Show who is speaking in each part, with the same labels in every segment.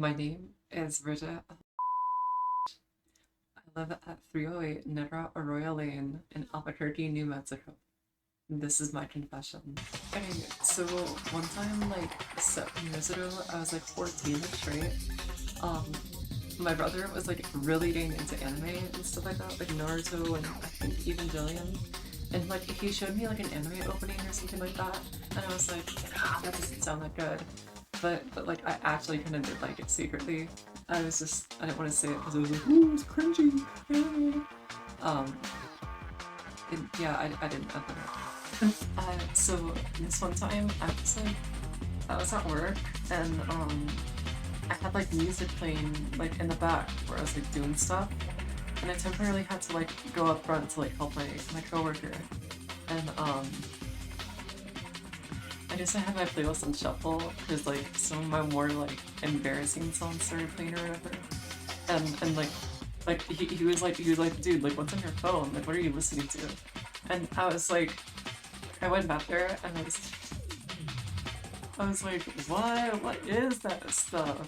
Speaker 1: My name is Ratchet. I live at 308 Nedra Arroyo Lane in Albuquerque, New Mexico. This is my confession. Okay, so one time, like 7 years ago, I was like 14ish, right? Um, my brother was like really getting into anime and stuff like that, like Naruto and I think Evangelion. And like he showed me like an anime opening or something like that, and I was like, ah, that doesn't sound that good. But like I actually kind of did like it secretly. I didn't want to say it because it was like, ooh, it's cringy. um, yeah, I didn't open it. So this one time I was at work and I had like music playing like in the back where I was like doing stuff, and I temporarily had to like go up front to like help my coworker, and I guess I had my playlist on shuffle because like some of my more like embarrassing songs started playing or whatever, and like he was like, dude, like what's on your phone? Like what are you listening to? And I was like, I went back there and I was like, what? What is that stuff?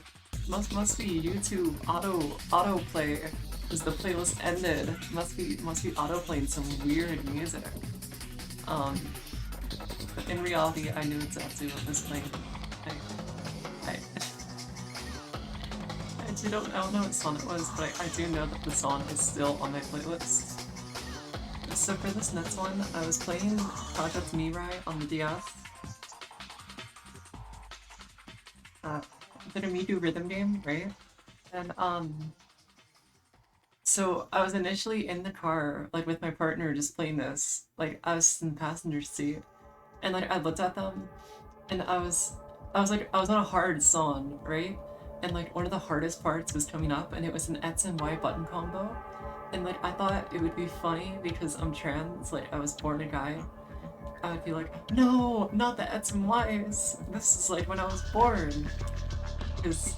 Speaker 1: Must be YouTube autoplay because the playlist ended. Must be autoplaying some weird music. Um, but in reality, I knew exactly what was playing. I, I, I don't know what song it was, but I do know that the song is still on my playlist. So for this next one, I was playing Project Mirai on the DS. The Miku rhythm game, right? And so I was initially in the car, like with my partner, just playing this. Like I was in the passenger seat, and like I looked at them, and I was on a hard song, right? And like one of the hardest parts was coming up, and it was an X and Y button combo. And like I thought it would be funny because I'm trans, like I was born a guy. I would be like, no, not the X and Ys. This is like when I was born. Because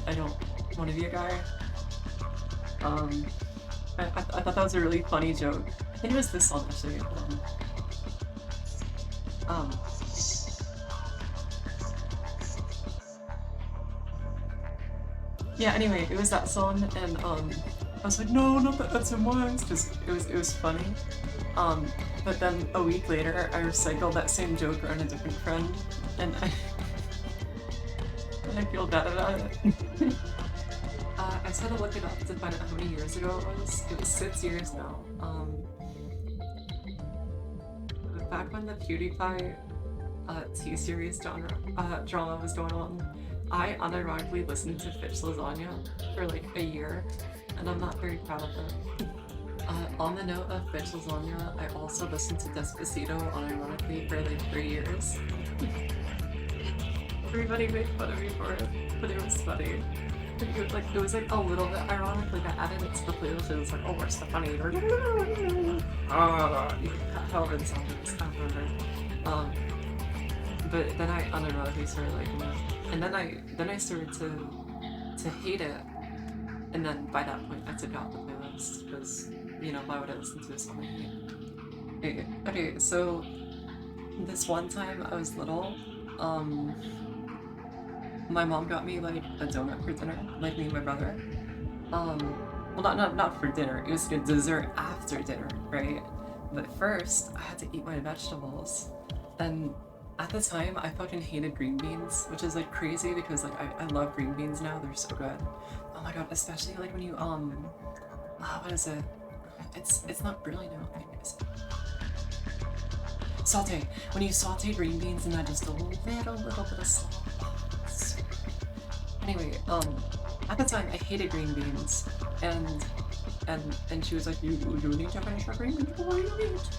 Speaker 1: I don't want to be a guy. I thought that was a really funny joke. I think it was this song actually. Um, yeah. Anyway, it was that song, and I was like, no, not the X and Ys, because it was funny. But then a week later, I recycled that same joke around a different friend, and I feel bad about it. I just had to look it up to find out how many years ago it was. It was 6 years now. Back when the PewDiePie T-series drama was going on, I unironically listened to Fitch Lasagna for like a year, and I'm not very proud of it. On the note of Fitch Lasagna, I also listened to Despacito unironically for like 3 years. Everybody made fun of me for it, but it was funny. It was like a little bit ironic, like I added it to the playlist, it was like, oh, where's the funny? However the song is, I don't remember. But then I unironically started liking it. And then I started to hate it. And then by that point I took out the playlist because, you know, why would I listen to a song I hate? Okay, so this one time I was little, my mom got me like a donut for dinner, like me and my brother. Well, not for dinner. It was like a dessert after dinner, right? But first, I had to eat my vegetables, and at the time, I fucking hated green beans, which is like crazy because like I love green beans now. They're so good. Oh my god, especially like when you what is it? It's not really no. What is it? Saute. When you saute green beans and add just a little bit of salt. Anyway, at the time I hated green beans, and she was like, you need to finish your green beans before you eat.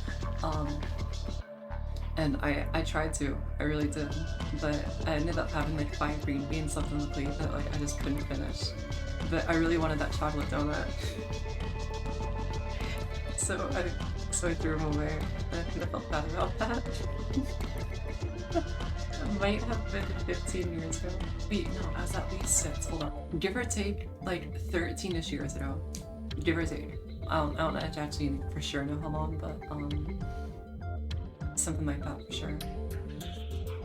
Speaker 1: And I tried to, I really did, but I ended up having like 5 green beans left on the plate that like I just couldn't finish. But I really wanted that chocolate donut, so I threw them away, and I kind of felt bad about that. It might have been 15 years ago. Wait, no, I was at least 6. Hold on. Give or take, like 13-ish years ago. Give or take. I don't know actually for sure know how long, but something like that for sure.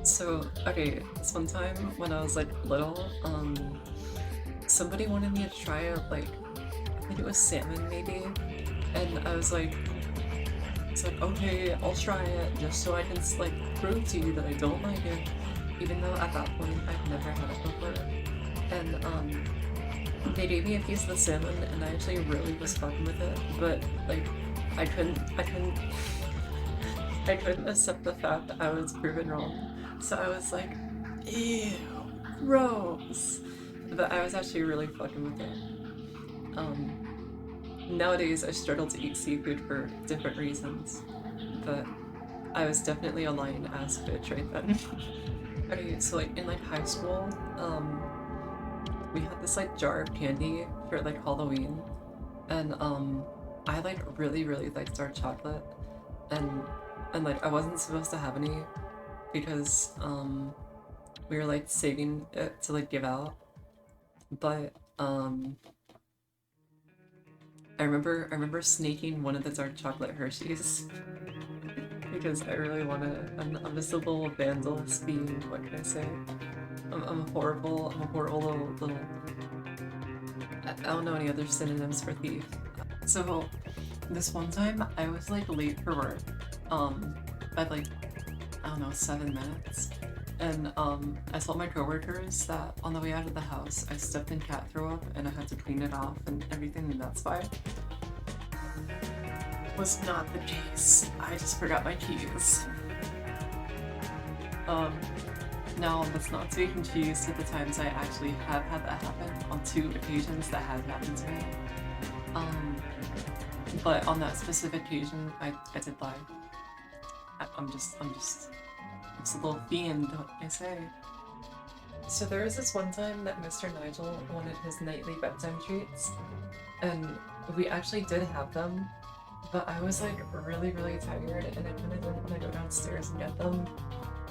Speaker 1: So, okay, this one time when I was like little, somebody wanted me to try out like, I think it was salmon maybe, and I was like, okay, I'll try it just so I can like prove to you that I don't like it, even though at that point I've never had it before. And they gave me a piece of the salmon, and I actually really was fucking with it, but like I couldn't accept the fact that I was proven wrong. So I was like, ew, gross. But I was actually really fucking with it. Nowadays I struggle to eat seafood for different reasons, but I was definitely a lion-ass bitch right then. Okay, so like in like high school, we had this like jar of candy for like Halloween, and I like really liked dark chocolate, and like I wasn't supposed to have any because we were like saving it to like give out, but I remember sneaking one of the dark chocolate Hershey's because I really wanted. I'm just a little vandal fiend. What can I say? I'm a horrible little. I don't know any other synonyms for thief. So this one time I was like late for work, by like, I don't know, 7 minutes. And I told my coworkers that on the way out of the house I stepped in cat throw up and I had to clean it off and everything, and that's fine. Was not the case. I just forgot my keys. Now that's not to be confused with the times I actually have had that happen on 2 occasions that have happened to me. But on that specific occasion, I did lie. I'm just a little fiend, what can I say? So there was this one time that Mr. Nigel wanted his nightly bedtime treats, and we actually did have them, but I was like really tired and I kind of didn't want to go downstairs and get them.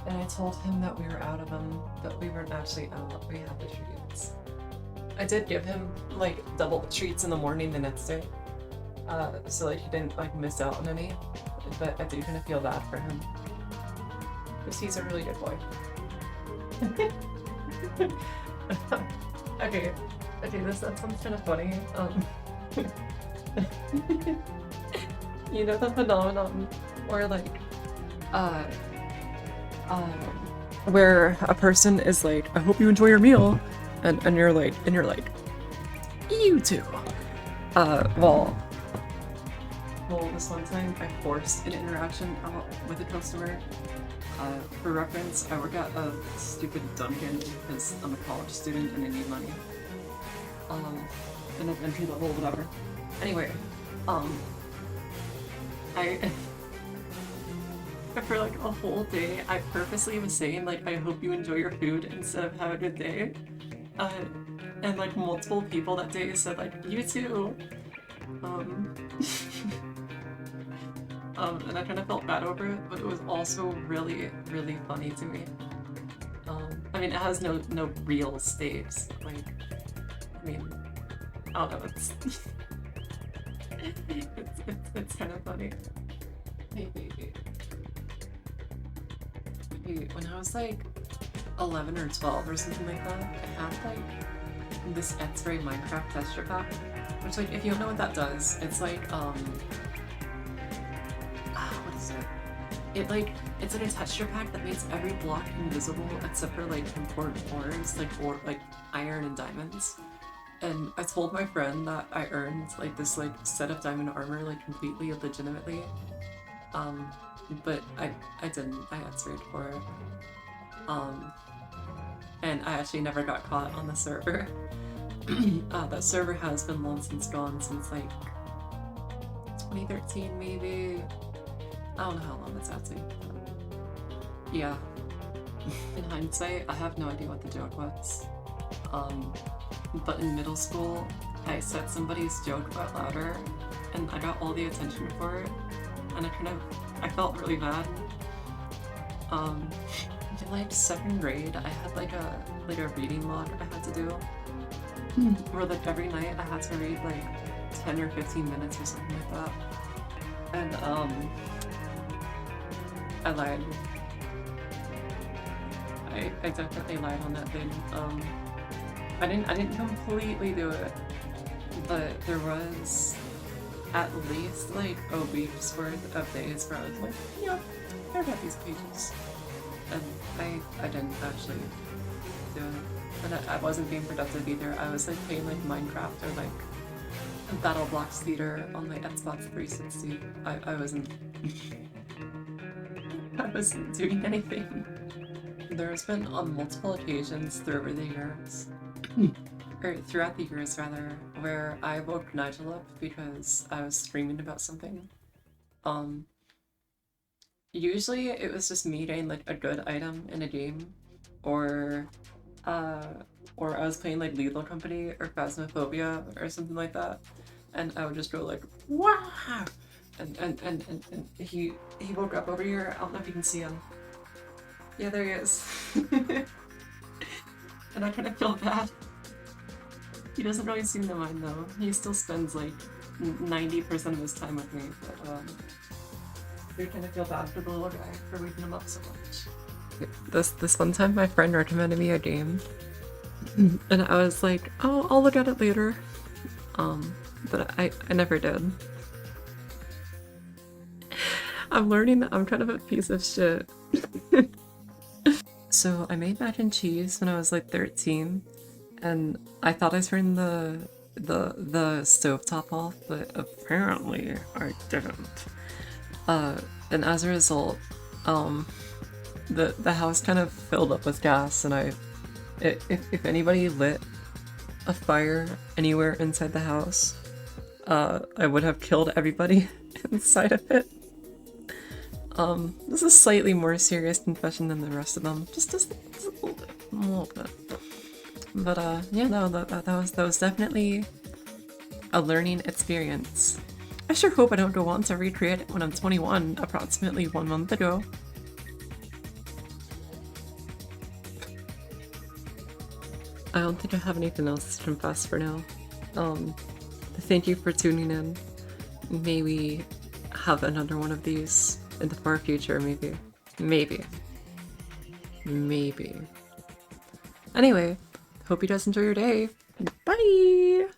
Speaker 1: And I told him that we were out of them, but we weren't actually out, we had the treats. I did give him like double treats in the morning the next day, so like he didn't like miss out on any, but I do kind of feel bad for him. Because he's a really good boy. Okay, that sounds kind of funny. You know the phenomenon where like, where a person is like, I hope you enjoy your meal, and you're like, you too. Well, this one time I forced an interaction out with a customer. For reference, I work at a stupid Dunkin' because I'm a college student and I need money. And I'm entry level, whatever. Anyway, I for like a whole day, I purposely was saying like, I hope you enjoy your food instead of have a good day. And like multiple people that day said like, you too. And I kind of felt bad over it, but it was also really funny to me. I mean, it has no real stakes. Like, I mean, I don't know. It's kind of funny. Hey, when I was like 11 or 12 or something like that, I had like this X-ray Minecraft texture pack, which like if you don't know what that does, it's like what is it? It's like a texture pack that makes every block invisible except for like important ores, like iron and diamonds. And I told my friend that I earned like this like set of diamond armor like completely legitimately. But I didn't. I got sprayed for it. And I actually never got caught on the server. That server has been long since gone since like 2013 maybe. I don't know how long it's actually. Yeah. In hindsight, I have no idea what the joke was. But in middle school, I said somebody's joke out louder, and I got all the attention for it, and I felt really bad. In like 2nd grade, I had like a reading log I had to do, where like every night I had to read like 10 or 15 minutes or something like that. And I lied. I definitely lied on that thing. I didn't completely do it, but there was at least like a week's worth of days where I was like, yeah, I got these pages, and I didn't actually do it, and I wasn't being productive either. I was like playing like Minecraft or like Battle Blocks Theater on my Xbox 360. I wasn't I wasn't doing anything. There's been on multiple occasions throughout the years, or throughout the years rather, where I woke Nigel up because I was screaming about something. Um, Usually it was just me getting like a good item in a game, or uh, or I was playing like Lethal Company or Phasmophobia or something like that, and I would just go like wow, and he woke up over here. I don't know if you can see him. Yeah, there he is. And I kind of feel bad. He doesn't really seem to mind though. He still spends like 90% of his time with me, but I kind of feel bad for the little guy for waking him up so much. This one time my friend recommended me a game, and I was like, oh, I'll look at it later. But I never did. I'm learning that I'm kind of a piece of shit. So I made mac and cheese when I was like 13, and I thought I turned the stovetop off, but apparently I didn't. And as a result, the house kind of filled up with gas, and if anybody lit a fire anywhere inside the house, I would have killed everybody inside of it. This is a slightly more serious confession than the rest of them. Just a little bit. But yeah, no, that was definitely a learning experience. I sure hope I don't go on to recreate it when I'm 21, approximately 1 month ago. I don't think I have anything else to confess for now. Thank you for tuning in. May we have another one of these in the far future, maybe. Maybe. Anyway, hope you guys enjoy your day. Bye!